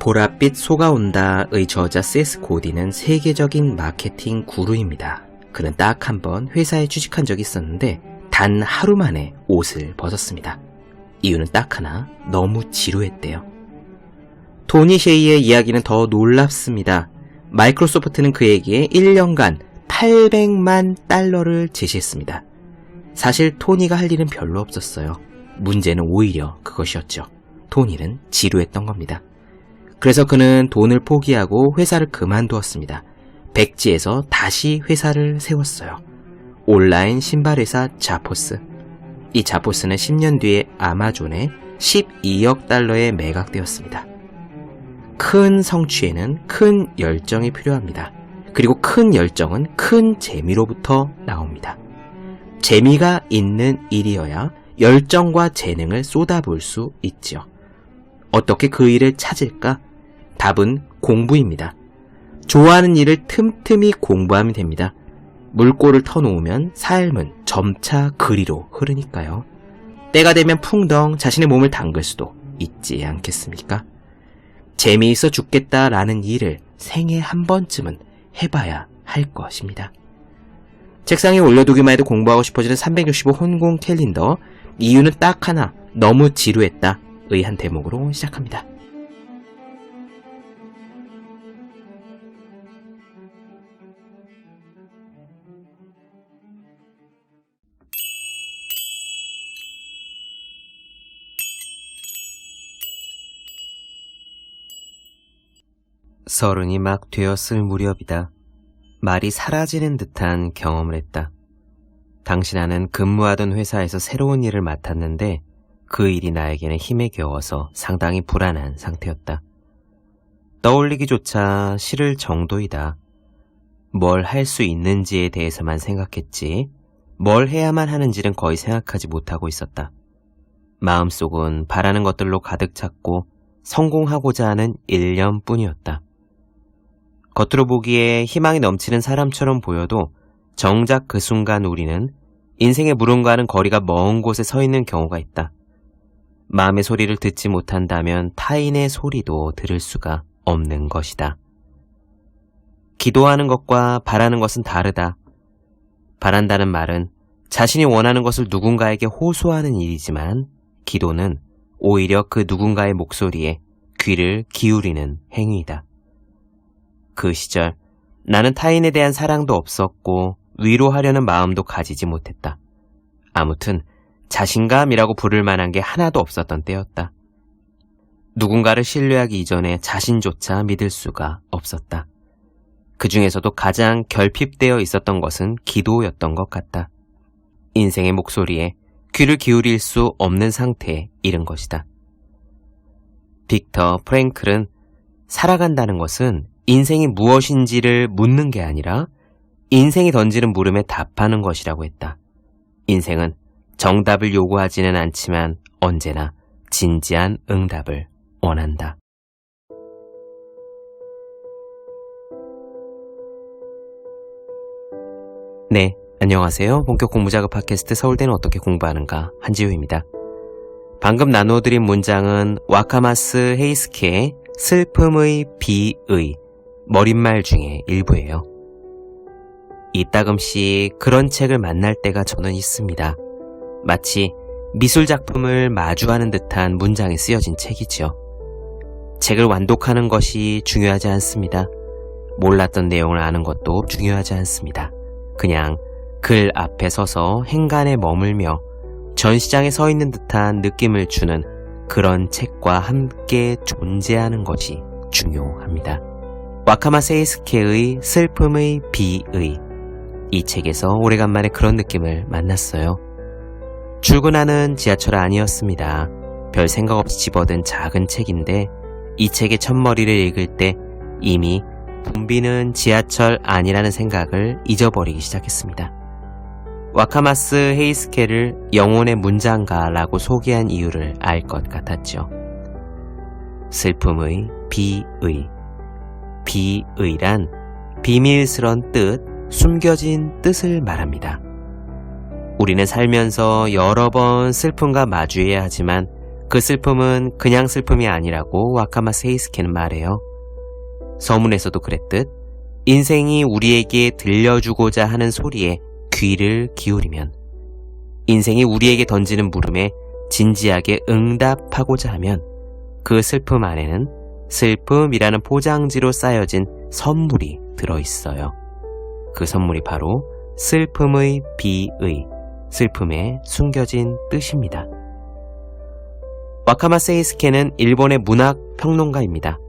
보랏빛 소가온다의 저자 세스 고딘은 세계적인 마케팅 구루입니다. 그는 딱 한 번 회사에 취직한 적이 있었는데 단 하루 만에 옷을 벗었습니다. 이유는 딱 하나, 너무 지루했대요. 토니 셰이의 이야기는 더 놀랍습니다. 마이크로소프트는 그에게 1년간 800만 달러를 제시했습니다. 사실 토니가 할 일은 별로 없었어요. 문제는 오히려 그것이었죠. 토니는 지루했던 겁니다. 그래서 그는 돈을 포기하고 회사를 그만두었습니다. 백지에서 다시 회사를 세웠어요. 온라인 신발 회사 자포스. 이 자포스는 10년 뒤에 아마존에 12억 달러에 매각되었습니다. 큰 성취에는 큰 열정이 필요합니다. 그리고 큰 열정은 큰 재미로부터 나옵니다. 재미가 있는 일이어야 열정과 재능을 쏟아부을 수 있죠. 어떻게 그 일을 찾을까? 답은 공부입니다. 좋아하는 일을 틈틈이 공부하면 됩니다. 물꼬를 터놓으면 삶은 점차 그리로 흐르니까요. 때가 되면 풍덩 자신의 몸을 담글 수도 있지 않겠습니까? 재미있어 죽겠다라는 일을 생애 한 번쯤은 해봐야 할 것입니다. 책상에 올려두기만 해도 공부하고 싶어지는 365 혼공 캘린더. 이유는 딱 하나, 너무 지루했다 의 한 대목으로 시작합니다. 서른이 막 되었을 무렵이다. 말이 사라지는 듯한 경험을 했다. 당신아는 근무하던 회사에서 새로운 일을 맡았는데 그 일이 나에게는 힘에 겨워서 상당히 불안한 상태였다. 떠올리기조차 싫을 정도이다. 뭘 할 수 있는지에 대해서만 생각했지 뭘 해야만 하는지는 거의 생각하지 못하고 있었다. 마음속은 바라는 것들로 가득 찼고 성공하고자 하는 일념뿐이었다. 겉으로 보기에 희망이 넘치는 사람처럼 보여도 정작 그 순간 우리는 인생의 물음과는 거리가 먼 곳에 서 있는 경우가 있다. 마음의 소리를 듣지 못한다면 타인의 소리도 들을 수가 없는 것이다. 기도하는 것과 바라는 것은 다르다. 바란다는 말은 자신이 원하는 것을 누군가에게 호소하는 일이지만 기도는 오히려 그 누군가의 목소리에 귀를 기울이는 행위이다. 그 시절 나는 타인에 대한 사랑도 없었고 위로하려는 마음도 가지지 못했다. 아무튼 자신감이라고 부를 만한 게 하나도 없었던 때였다. 누군가를 신뢰하기 이전에 자신조차 믿을 수가 없었다. 그 중에서도 가장 결핍되어 있었던 것은 기도였던 것 같다. 인생의 목소리에 귀를 기울일 수 없는 상태에 이른 것이다. 빅터 프랭클은 살아간다는 것은 인생이 무엇인지를 묻는 게 아니라 인생이 던지는 물음에 답하는 것이라고 했다. 인생은 정답을 요구하지는 않지만 언제나 진지한 응답을 원한다. 네, 안녕하세요. 본격 공부작업 팟캐스트 서울대는 어떻게 공부하는가 한지우입니다. 방금 나눠드린 문장은 와카마스 헤이스케의 슬픔의 비의 머릿말 중에 일부예요. 이따금씩 그런 책을 만날 때가 저는 있습니다. 마치 미술작품을 마주하는 듯한 문장이 쓰여진 책이지요. 책을 완독하는 것이 중요하지 않습니다. 몰랐던 내용을 아는 것도 중요하지 않습니다. 그냥 글 앞에 서서 행간에 머물며 전시장에 서 있는 듯한 느낌을 주는 그런 책과 함께 존재하는 것이 중요합니다. 와카마세 헤이스케의 슬픔의 비의 이 책에서 오래간만에 그런 느낌을 만났어요. 출근하는 지하철 아니었습니다. 별 생각 없이 집어든 작은 책인데 이 책의 첫머리를 읽을 때 이미 붐비는 지하철 아니라는 생각을 잊어버리기 시작했습니다. 와카마스 헤이스케를 영혼의 문장가라고 소개한 이유를 알 것 같았죠. 슬픔의 비의. 비의란 비밀스런 뜻, 숨겨진 뜻을 말합니다. 우리는 살면서 여러 번 슬픔과 마주해야 하지만 그 슬픔은 그냥 슬픔이 아니라고 와카마 세이스케는 말해요. 서문에서도 그랬듯 인생이 우리에게 들려주고자 하는 소리에 귀를 기울이면, 인생이 우리에게 던지는 물음에 진지하게 응답하고자 하면 그 슬픔 안에는 슬픔이라는 포장지로 쌓여진 선물이 들어있어요. 그 선물이 바로 슬픔의 비의, 슬픔에 숨겨진 뜻입니다. 와카마 세이스케는 일본의 문학 평론가입니다.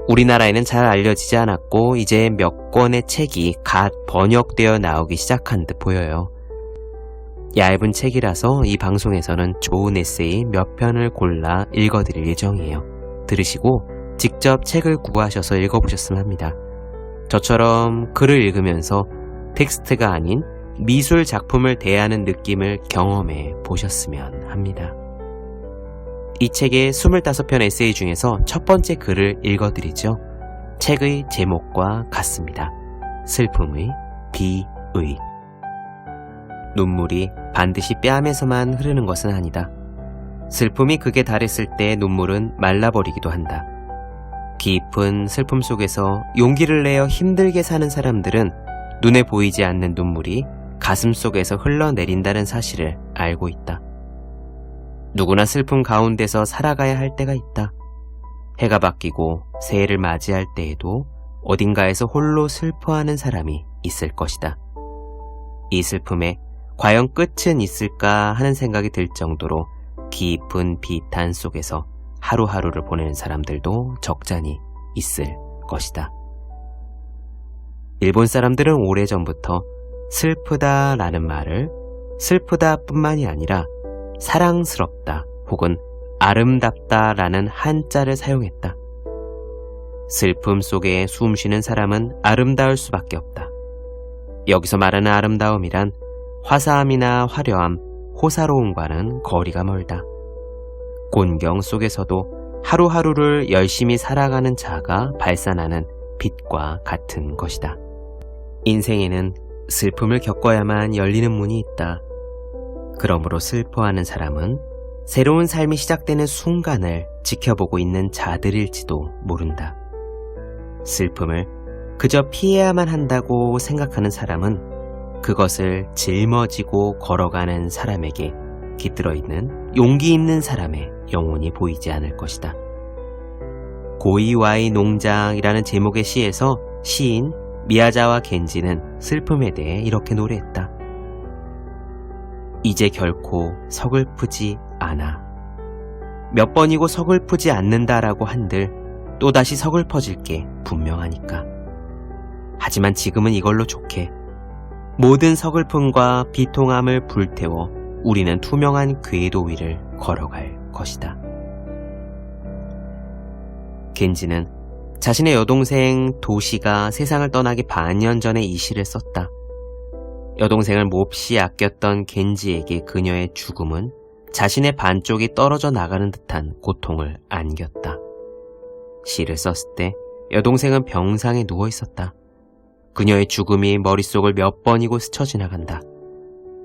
우리나라에는 잘 알려지지 않았고 이제 몇 권의 책이 갓 번역되어 나오기 시작한 듯 보여요. 얇은 책이라서 이 방송에서는 좋은 에세이 몇 편을 골라 읽어드릴 예정이에요. 들으시고 직접 책을 구하셔서 읽어보셨으면 합니다. 저처럼 글을 읽으면서 텍스트가 아닌 미술 작품을 대하는 느낌을 경험해 보셨으면 합니다. 이 책의 25편 에세이 중에서 첫 번째 글을 읽어드리죠. 책의 제목과 같습니다. 슬픔의 비의. 눈물이 반드시 뺨에서만 흐르는 것은 아니다. 슬픔이 극에 달했을 때 눈물은 말라버리기도 한다. 깊은 슬픔 속에서 용기를 내어 힘들게 사는 사람들은 눈에 보이지 않는 눈물이 가슴 속에서 흘러내린다는 사실을 알고 있다. 누구나 슬픔 가운데서 살아가야 할 때가 있다. 해가 바뀌고 새해를 맞이할 때에도 어딘가에서 홀로 슬퍼하는 사람이 있을 것이다. 이 슬픔에 과연 끝은 있을까 하는 생각이 들 정도로 깊은 비탄 속에서 하루하루를 보내는 사람들도 적잖이 있을 것이다. 일본 사람들은 오래전부터 슬프다라는 말을 슬프다 뿐만이 아니라 사랑스럽다 혹은 아름답다라는 한자를 사용했다. 슬픔 속에 숨쉬는 사람은 아름다울 수밖에 없다. 여기서 말하는 아름다움이란 화사함이나 화려함, 호사로움과는 거리가 멀다. 곤경 속에서도 하루하루를 열심히 살아가는 자가 발산하는 빛과 같은 것이다. 인생에는 슬픔을 겪어야만 열리는 문이 있다. 그러므로 슬퍼하는 사람은 새로운 삶이 시작되는 순간을 지켜보고 있는 자들일지도 모른다. 슬픔을 그저 피해야만 한다고 생각하는 사람은 그것을 짊어지고 걸어가는 사람에게 깃들어 있는 용기 있는 사람의 영혼이 보이지 않을 것이다. 고이와이 농장이라는 제목의 시에서 시인 미야자와 겐지는 슬픔에 대해 이렇게 노래했다. 이제 결코 서글프지 않아. 몇 번이고 서글프지 않는다라고 한들 또다시 서글퍼질 게 분명하니까. 하지만 지금은 이걸로 좋게. 모든 서글픔과 비통함을 불태워 우리는 투명한 궤도 위를 걸어갈 것이다. 겐지는 자신의 여동생 도시가 세상을 떠나기 반년 전에 이 시를 썼다. 여동생을 몹시 아꼈던 겐지에게 그녀의 죽음은 자신의 반쪽이 떨어져 나가는 듯한 고통을 안겼다. 시를 썼을 때 여동생은 병상에 누워 있었다. 그녀의 죽음이 머릿속을 몇 번이고 스쳐 지나간다.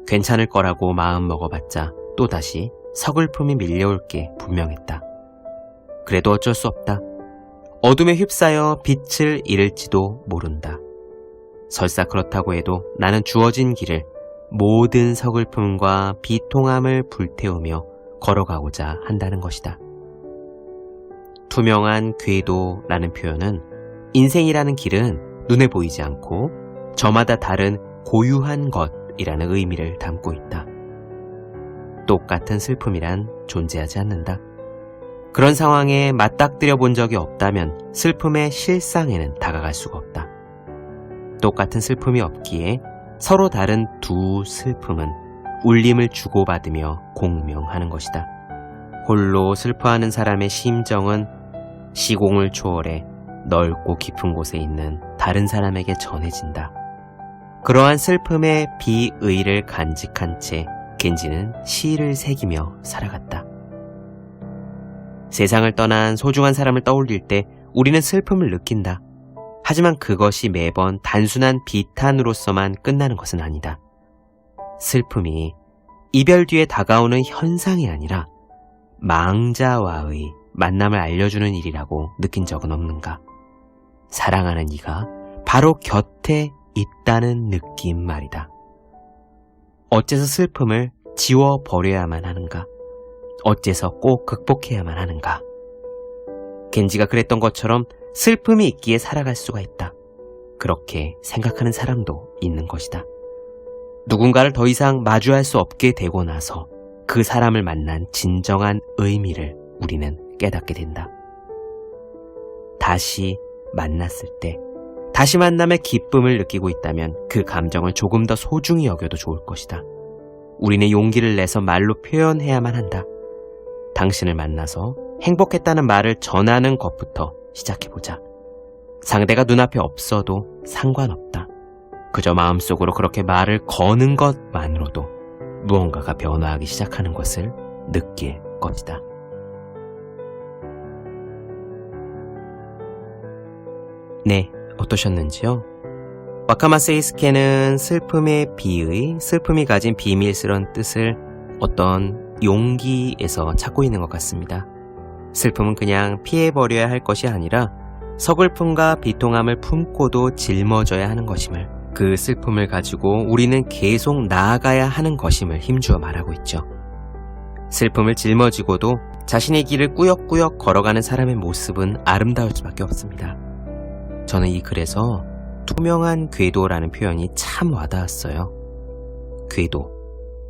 괜찮을 거라고 마음 먹어봤자 또다시 서글픔이 밀려올 게 분명했다. 그래도 어쩔 수 없다. 어둠에 휩싸여 빛을 잃을지도 모른다. 설사 그렇다고 해도 나는 주어진 길을 모든 서글픔과 비통함을 불태우며 걸어가고자 한다는 것이다. 투명한 궤도라는 표현은 인생이라는 길은 눈에 보이지 않고 저마다 다른 고유한 것이라는 의미를 담고 있다. 똑같은 슬픔이란 존재하지 않는다. 그런 상황에 맞닥뜨려 본 적이 없다면 슬픔의 실상에는 다가갈 수가 없다. 똑같은 슬픔이 없기에 서로 다른 두 슬픔은 울림을 주고받으며 공명하는 것이다. 홀로 슬퍼하는 사람의 심정은 시공을 초월해 넓고 깊은 곳에 있는 다른 사람에게 전해진다. 그러한 슬픔의 비의를 간직한 채 겐지는 시를 새기며 살아갔다. 세상을 떠난 소중한 사람을 떠올릴 때 우리는 슬픔을 느낀다. 하지만 그것이 매번 단순한 비탄으로서만 끝나는 것은 아니다. 슬픔이 이별 뒤에 다가오는 현상이 아니라 망자와의 만남을 알려주는 일이라고 느낀 적은 없는가? 사랑하는 이가 바로 곁에 있다는 느낌 말이다. 어째서 슬픔을 지워버려야만 하는가? 어째서 꼭 극복해야만 하는가? 겐지가 그랬던 것처럼 슬픔이 있기에 살아갈 수가 있다. 그렇게 생각하는 사람도 있는 것이다. 누군가를 더 이상 마주할 수 없게 되고 나서 그 사람을 만난 진정한 의미를 우리는 깨닫게 된다. 다시 만났을 때, 다시 만남의 기쁨을 느끼고 있다면 그 감정을 조금 더 소중히 여겨도 좋을 것이다. 우리는 용기를 내서 말로 표현해야만 한다. 당신을 만나서 행복했다는 말을 전하는 것부터 시작해보자. 상대가 눈앞에 없어도 상관없다. 그저 마음속으로 그렇게 말을 거는 것만으로도 무언가가 변화하기 시작하는 것을 느낄 것이다. 네, 어떠셨는지요? 와카마 세이스케는 슬픔의 비의, 슬픔이 가진 비밀스러운 뜻을 어떤 용기에서 찾고 있는 것 같습니다. 슬픔은 그냥 피해버려야 할 것이 아니라 서글픔과 비통함을 품고도 짊어져야 하는 것임을, 그 슬픔을 가지고 우리는 계속 나아가야 하는 것임을 힘주어 말하고 있죠. 슬픔을 짊어지고도 자신의 길을 꾸역꾸역 걸어가는 사람의 모습은 아름다울 수밖에 없습니다. 저는 이 글에서 투명한 궤도라는 표현이 참 와닿았어요.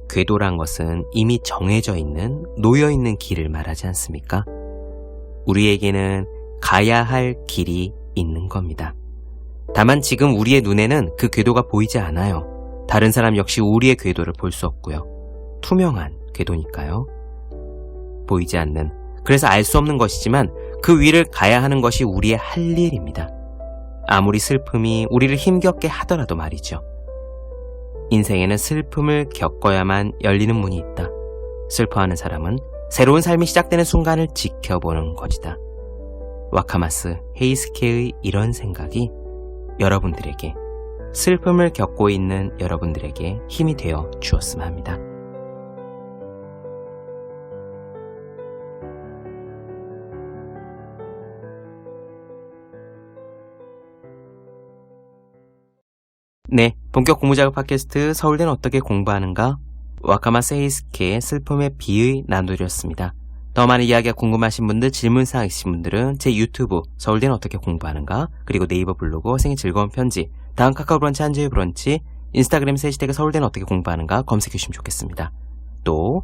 궤도란 것은 이미 정해져 있는, 놓여있는 길을 말하지 않습니까? 우리에게는 가야 할 길이 있는 겁니다. 다만 지금 우리의 눈에는 그 궤도가 보이지 않아요. 다른 사람 역시 우리의 궤도를 볼 수 없고요. 투명한 궤도니까요. 보이지 않는, 그래서 알 수 없는 것이지만 그 위를 가야 하는 것이 우리의 할 일입니다. 아무리 슬픔이 우리를 힘겹게 하더라도 말이죠. 인생에는 슬픔을 겪어야만 열리는 문이 있다. 슬퍼하는 사람은 새로운 삶이 시작되는 순간을 지켜보는 것이다. 와카마스 헤이스케의 이런 생각이 여러분들에게, 슬픔을 겪고 있는 여러분들에게 힘이 되어 주었으면 합니다. 네, 본격 공부자극 팟캐스트 서울대는 어떻게 공부하는가? 와카마 세이스케의 슬픔의 비의 나누렸습니다. 더 많은 이야기가 궁금하신 분들, 질문사항 있으신 분들은 제 유튜브 서울대는 어떻게 공부하는가, 그리고 네이버 블로그 생일 즐거운 편지, 다음 카카오 브런치 한주의 브런치, 인스타그램 해시태그 서울대는 어떻게 공부하는가 검색해 주시면 좋겠습니다. 또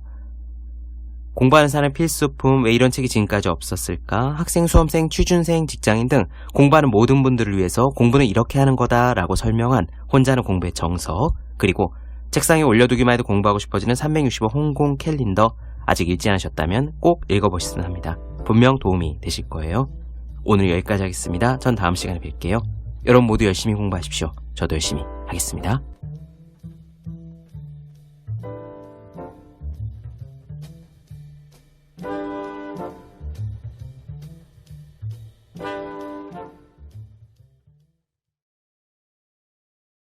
공부하는 사람의 필수품, 왜 이런 책이 지금까지 없었을까, 학생, 수험생, 취준생, 직장인 등 공부하는 모든 분들을 위해서 공부는 이렇게 하는 거다 라고 설명한 혼자 하는 공부의 정석, 그리고 책상에 올려두기만 해도 공부하고 싶어지는 365 홍콩 캘린더, 아직 읽지 않으셨다면 꼭 읽어보셨으면 합니다. 분명 도움이 되실 거예요. 오늘 여기까지 하겠습니다. 전 다음 시간에 뵐게요. 여러분 모두 열심히 공부하십시오. 저도 열심히 하겠습니다.